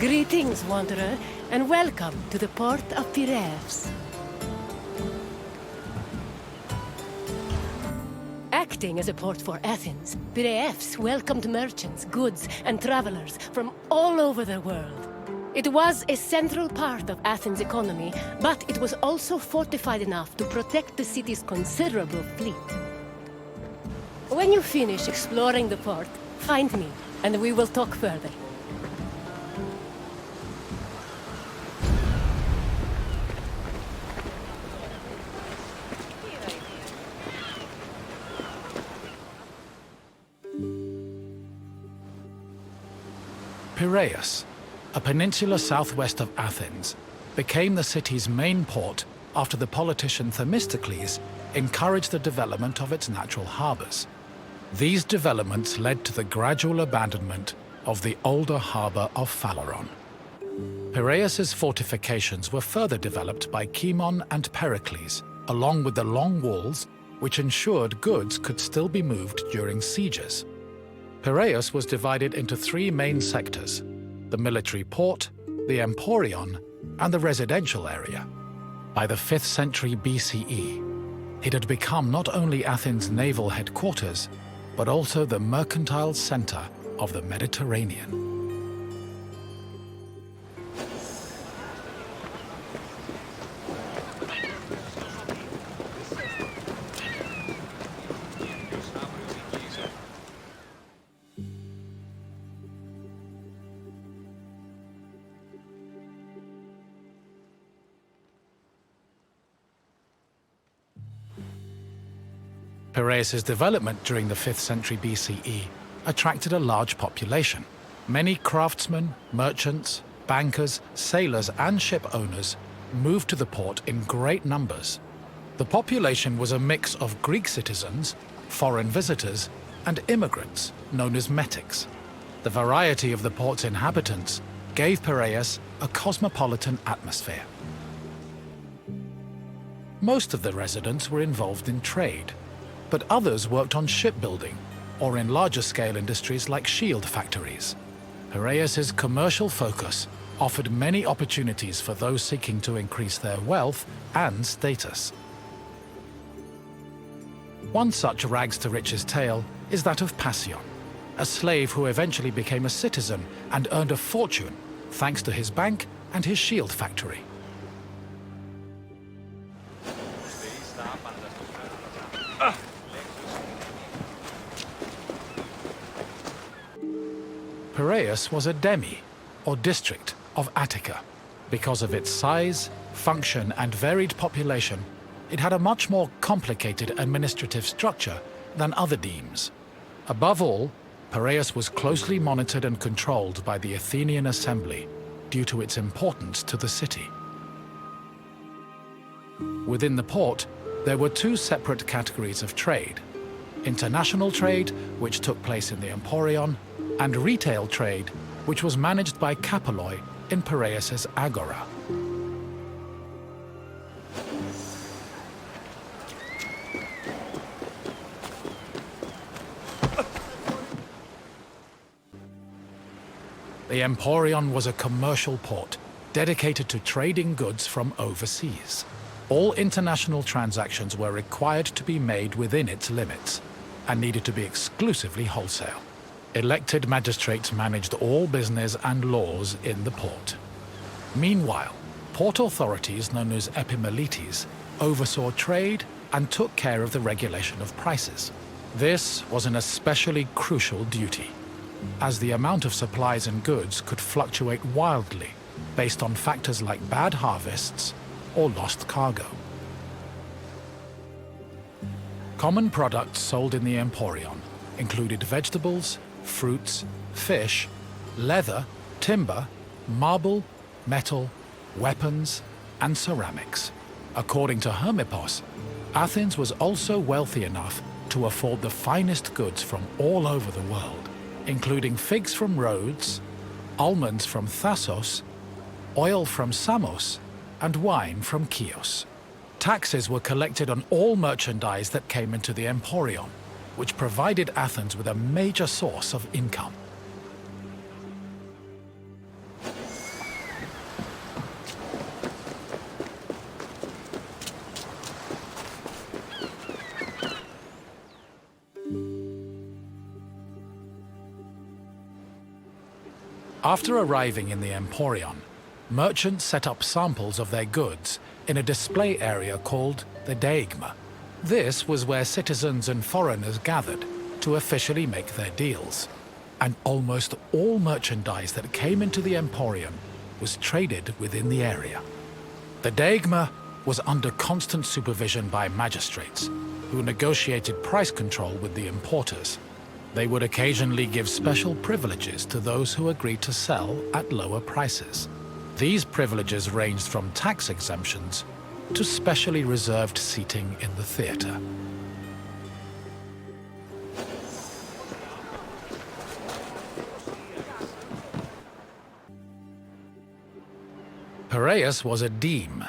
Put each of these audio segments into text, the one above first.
Greetings, wanderer, and welcome to the port of Piraeus. Acting as a port for Athens, Piraeus welcomed merchants, goods, and travelers from all over the world. It was a central part of Athens' economy, but it was also fortified enough to protect the city's considerable fleet. When you finish exploring the port, find me, and we will talk further. Piraeus, a peninsula southwest of Athens, became the city's main port after the politician Themistocles encouraged the development of its natural harbors. These developments led to the gradual abandonment of the older harbor of Phaleron. Piraeus's fortifications were further developed by Cimon and Pericles, along with the long walls which ensured goods could still be moved during sieges. Piraeus was divided into three main sectors: the military port, the emporion, and the residential area. By the 5th century BCE, it had become not only Athens' naval headquarters, but also the mercantile center of the Mediterranean. Piraeus's development during the 5th century BCE attracted a large population. Many craftsmen, merchants, bankers, sailors, and ship owners moved to the port in great numbers. The population was a mix of Greek citizens, foreign visitors, and immigrants known as metics. The variety of the port's inhabitants gave Piraeus a cosmopolitan atmosphere. Most of the residents were involved in trade, but others worked on shipbuilding or in larger-scale industries like shield factories. Piraeus's commercial focus offered many opportunities for those seeking to increase their wealth and status. One such rags-to-riches tale is that of Passion, a slave who eventually became a citizen and earned a fortune thanks to his bank and his shield factory. Piraeus was a demi, or district, of Attica. Because of its size, function, and varied population, it had a much more complicated administrative structure than other demes. Above all, Piraeus was closely monitored and controlled by the Athenian assembly due to its importance to the city. Within the port, there were two separate categories of trade: international trade, which took place in the emporion, and retail trade, which was managed by Kapoloi in Piraeus's agora. The emporion was a commercial port dedicated to trading goods from overseas. All international transactions were required to be made within its limits and needed to be exclusively wholesale. Elected magistrates managed all business and laws in the port. Meanwhile, port authorities known as epimeletes oversaw trade and took care of the regulation of prices. This was an especially crucial duty, as the amount of supplies and goods could fluctuate wildly based on factors like bad harvests or lost cargo. Common products sold in the emporion included vegetables, fruits, fish, leather, timber, marble, metal, weapons, and ceramics. According to Hermippos, Athens was also wealthy enough to afford the finest goods from all over the world, including figs from Rhodes, almonds from Thassos, oil from Samos, and wine from Chios. Taxes were collected on all merchandise that came into the emporion, which provided Athens with a major source of income. After arriving in the Emporion, merchants set up samples of their goods in a display area called the deigma. This was where citizens and foreigners gathered to officially make their deals. And almost all merchandise that came into the Emporion was traded within the area. The deigma was under constant supervision by magistrates, who negotiated price control with the importers. They would occasionally give special privileges to those who agreed to sell at lower prices. These privileges ranged from tax exemptions to specially reserved seating in the theater. Piraeus was a deme,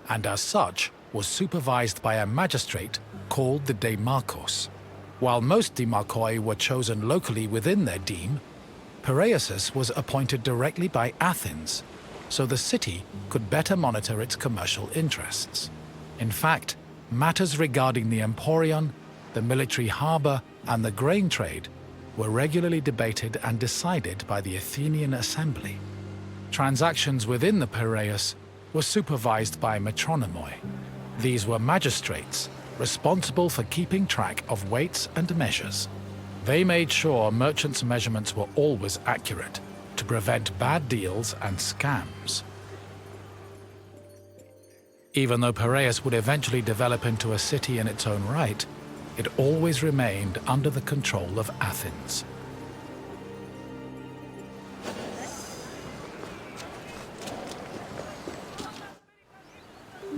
and as such was supervised by a magistrate called the demarchos. While most demarchoi were chosen locally within their deme, Piraeus was appointed directly by Athens, so the city could better monitor its commercial interests. In fact, matters regarding the Emporion, the military harbour, and the grain trade were regularly debated and decided by the Athenian assembly. Transactions within the Piraeus were supervised by metronomoi. These were magistrates responsible for keeping track of weights and measures. They made sure merchants' measurements were always accurate to prevent bad deals and scams. Even though Piraeus would eventually develop into a city in its own right, it always remained under the control of Athens.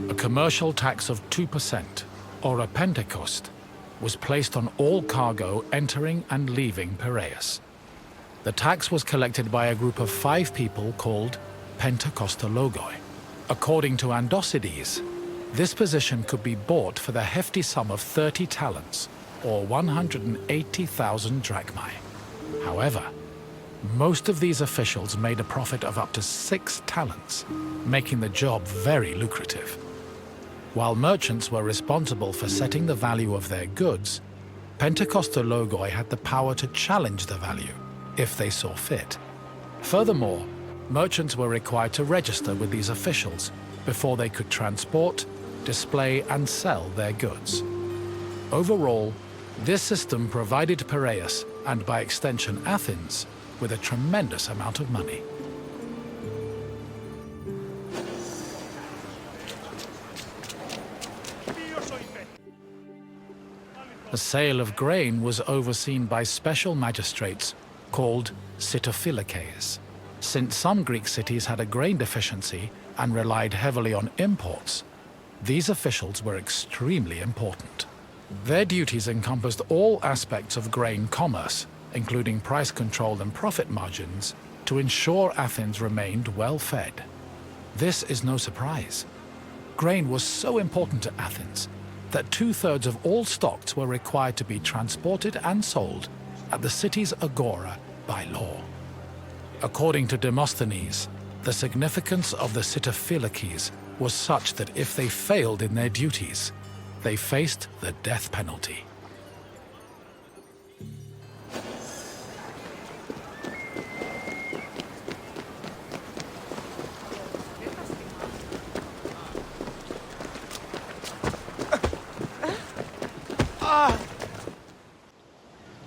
A commercial tax of 2%, or a pentecost, was placed on all cargo entering and leaving Piraeus. The tax was collected by a group of 5 people called pentekostologoi. According to Andocides, this position could be bought for the hefty sum of 30 talents, or 180,000 drachmae. However, most of these officials made a profit of up to 6 talents, making the job very lucrative. While merchants were responsible for setting the value of their goods, pentekostologoi had the power to challenge the value if they saw fit. Furthermore, merchants were required to register with these officials before they could transport, display, and sell their goods. Overall, this system provided Piraeus, and by extension Athens, with a tremendous amount of money. The sale of grain was overseen by special magistrates called sitophilakes. Since some Greek cities had a grain deficiency and relied heavily on imports, these officials were extremely important. Their duties encompassed all aspects of grain commerce, including price control and profit margins, to ensure Athens remained well-fed. This is no surprise. Grain was so important to Athens that 2/3 of all stocks were required to be transported and sold at the city's agora by law. According to Demosthenes, the significance of the sitophilakes was such that if they failed in their duties, they faced the death penalty.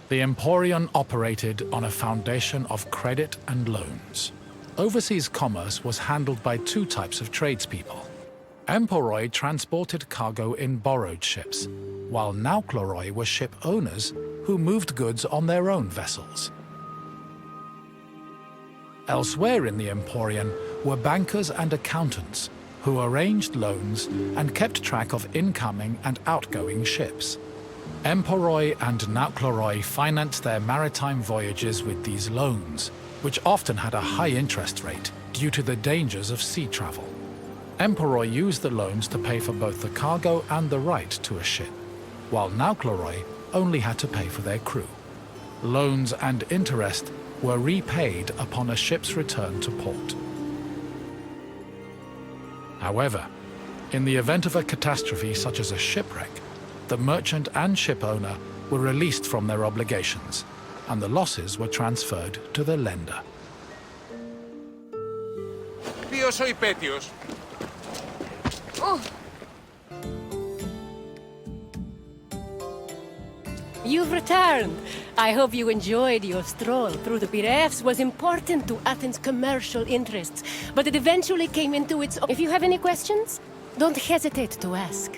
The Emporion operated on a foundation of credit and loans. Overseas commerce was handled by 2 types of tradespeople. Emporoi transported cargo in borrowed ships, while naukleroi were ship owners who moved goods on their own vessels. Elsewhere in the Emporion were bankers and accountants who arranged loans and kept track of incoming and outgoing ships. Emporoi and naukleroi financed their maritime voyages with these loans, which often had a high interest rate due to the dangers of sea travel. Emporoi used the loans to pay for both the cargo and the right to a ship, while naukleroi only had to pay for their crew. Loans and interest were repaid upon a ship's return to port. However, in the event of a catastrophe such as a shipwreck, the merchant and ship owner were released from their obligations, and the losses were transferred to the lender. ποιος ο υπέτειος? You've returned. I hope you enjoyed your stroll through the piraeus was important to Athens' commercial interests, but it eventually came into its own. If you have any questions, don't hesitate to ask.